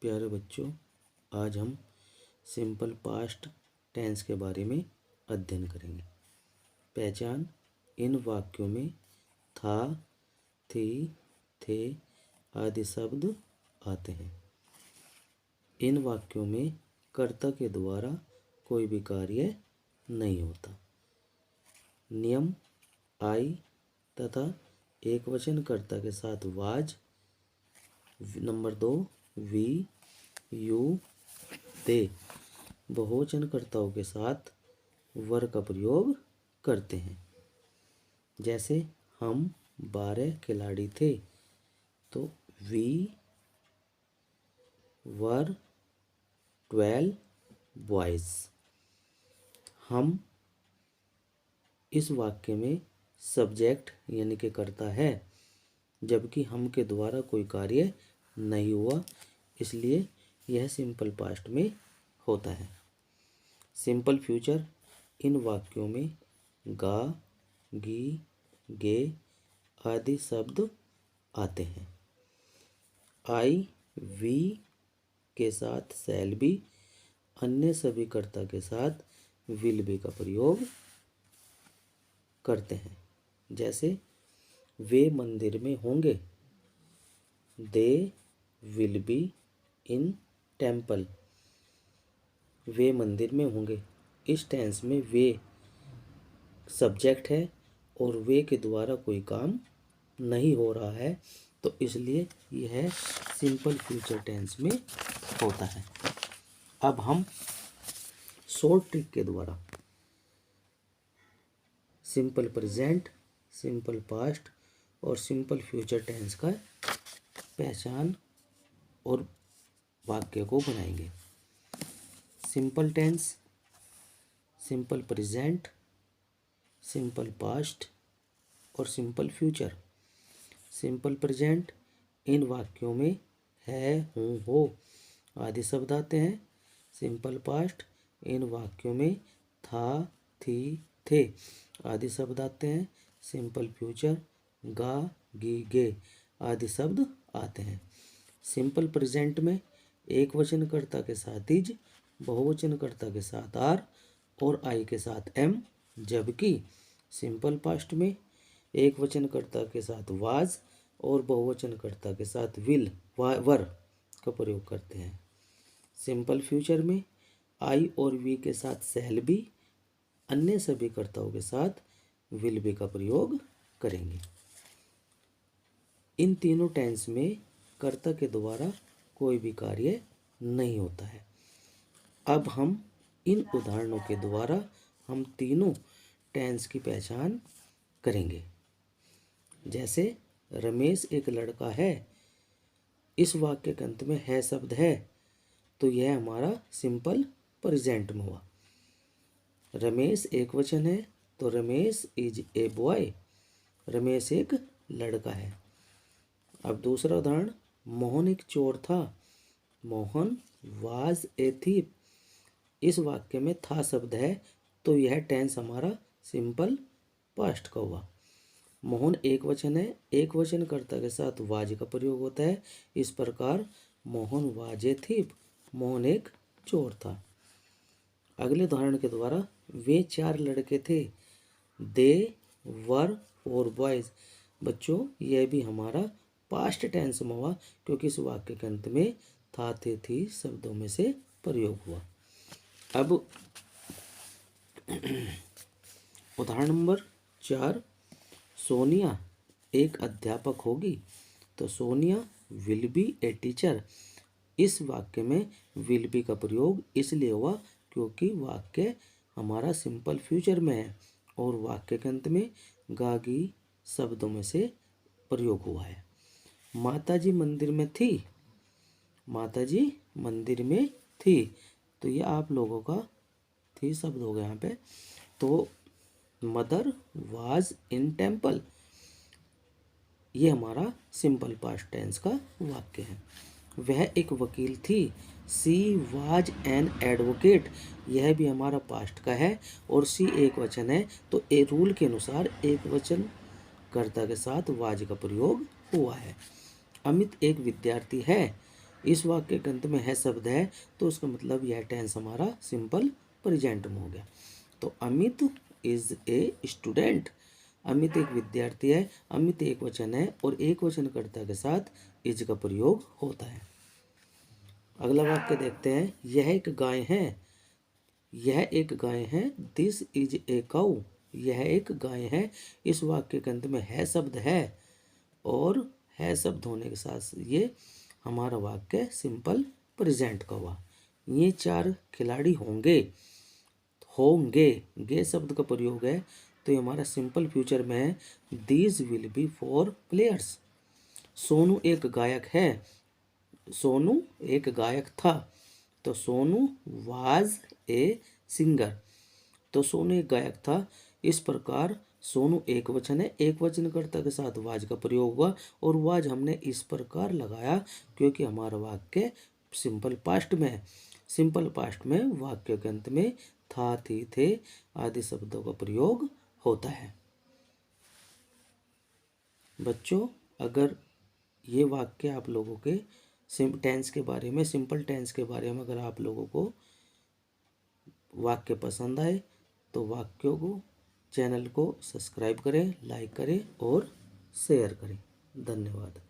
प्यारे बच्चों, आज हम सिंपल पास्ट टेंस के बारे में अध्ययन करेंगे। पहचान, इन वाक्यों में था, थी, थे आदि शब्द आते हैं। इन वाक्यों में कर्ता के द्वारा कोई भी कार्य नहीं होता। नियम, आई तथा एकवचन कर्ता के साथ वाज। नंबर 2, वी, यू, दे बहुवचनकर्ताओं के साथ वर का प्रयोग करते हैं। जैसे हम 12 खिलाड़ी थे तो वी वर 12 बॉयज। हम इस वाक्य में सब्जेक्ट यानी कि कर्ता है, जबकि हम के द्वारा कोई कार्य नहीं हुआ, इसलिए यह सिंपल पास्ट में होता है। सिंपल फ्यूचर, इन वाक्यों में गा, गी, गे आदि शब्द आते हैं। आई, वी के साथ शैल बी, अन्य सभी कर्ता के साथ विल बी का प्रयोग करते हैं। जैसे वे मंदिर में होंगे, they will be in temple. वे मंदिर में होंगे, इस टेंस में वे सब्जेक्ट है और वे के द्वारा कोई काम नहीं हो रहा है, तो इसलिए यह सिंपल फ्यूचर टेंस में होता है। अब हम शॉर्ट ट्रिक के द्वारा सिंपल प्रेजेंट, सिंपल पास्ट और सिंपल फ्यूचर टेंस का पहचान और वाक्य को बनाएंगे। Simple tense, simple present, simple past और सिंपल फ्यूचर। सिंपल प्रेजेंट, इन वाक्यों में है, हूँ, हो आदि शब्द आते हैं। सिंपल पास्ट, इन वाक्यों में था, थी, थे आदि शब्द आते हैं। सिंपल फ्यूचर, गा, गी, गे आदि शब्द आते हैं। सिंपल प्रेजेंट में एक वचनकर्ता के साथ इज, बहुवचनकर्ता के साथ आर और आई के साथ एम, जबकि सिंपल पास्ट में एक वचनकर्ता के साथ वाज और बहुवचनकर्ता के साथ विल वर का प्रयोग करते हैं। सिंपल फ्यूचर में आई और वी के साथ शैल बी, अन्य सभी कर्ताओं के साथ विल बी का प्रयोग करेंगे। इन तीनों टेंस में कर्ता के द्वारा कोई भी कार्य नहीं होता है। अब हम इन उदाहरणों के द्वारा हम तीनों टेंस की पहचान करेंगे। जैसे रमेश एक लड़का है, इस वाक्य के अंत में है शब्द है, तो यह हमारा सिंपल प्रेजेंट में हुआ। रमेश एक वचन है तो Ramesh is a boy, Ramesh एक लड़का है। अब दूसरा उदाहरण, मोहन एक चोर था, मोहन वाज ए थीफ। इस वाक्य में था शब्द है तो यह टेंस हमारा सिंपल पास्ट का हुआ। मोहन एक वचन है, एक वचन कर्ता के साथ वाज का प्रयोग होता है। इस प्रकार Mohan was a thief, Mohan एक चोर था। अगले उदाहरण के द्वारा, वे 4 लड़के थे, दे वर 4 बॉयज। बच्चों, यह भी हमारा पास्ट टेंस में हुआ क्योंकि इस वाक्य के अंत में था, थे, थी शब्दों में से प्रयोग हुआ। अब उदाहरण नंबर 4, सोनिया एक अध्यापक होगी, तो Sonia will be a teacher. इस वाक्य में विल बी का प्रयोग इसलिए हुआ क्योंकि वाक्य हमारा सिंपल फ्यूचर में है और वाक्य के अंत में गागी शब्दों में से प्रयोग हुआ है। माताजी मंदिर में थी, माताजी मंदिर में थी, तो ये आप लोगों का थी शब्द हो गया यहाँ पे। तो मदर वाज इन टेम्पल, ये हमारा सिंपल पास्ट टेंस का वाक्य है। वह एक वकील थी, सी वाज एन एडवोकेट, यह भी हमारा पास्ट का है और सी एक वचन है तो ए रूल के अनुसार एक वचन कर्ता के साथ वाज का प्रयोग हुआ है। अमित एक विद्यार्थी है, इस वाक्य के अंत में है शब्द है तो उसका मतलब यह टेंस हमारा सिंपल प्रेजेंट में हो गया। तो Amit is a student, Amit एक विद्यार्थी है, अमित एक वचन है और एक वचनकर्ता के साथ इज का प्रयोग होता है। अगला वाक्य देखते हैं, यह एक गाय है, यह एक गाय है, दिस इज ए काऊ, यह एक गाय है। इस वाक्य के अंत में है शब्द है और है शब्द होने के साथ ये हमारा वाक्य सिंपल प्रेजेंट का हुआ। ये 4 खिलाड़ी होंगे, होंगे गे शब्द का प्रयोग है तो ये हमारा सिंपल फ्यूचर में है, these will be 4 players. Sonu एक गायक है, सोनू एक गायक था, तो सोनू वाज ए सिंगर, तो सोनू एक गायक था। इस प्रकार सोनू एक वचन है, एक वचनकर्ता के साथ वाज का प्रयोग हुआ और वाज हमने इस प्रकार लगाया क्योंकि हमारा वाक्य सिंपल पास्ट में है। सिंपल पास्ट में वाक्य के अंत में था, थी, थे आदि शब्दों का प्रयोग होता है। बच्चों, अगर ये वाक्य आप लोगों के टेंस के बारे में, सिंपल टेंस के बारे में अगर आप लोगों को वाक्य पसंद आए तो वाक्यों को, चैनल को सब्सक्राइब करें, लाइक करें और शेयर करें। धन्यवाद।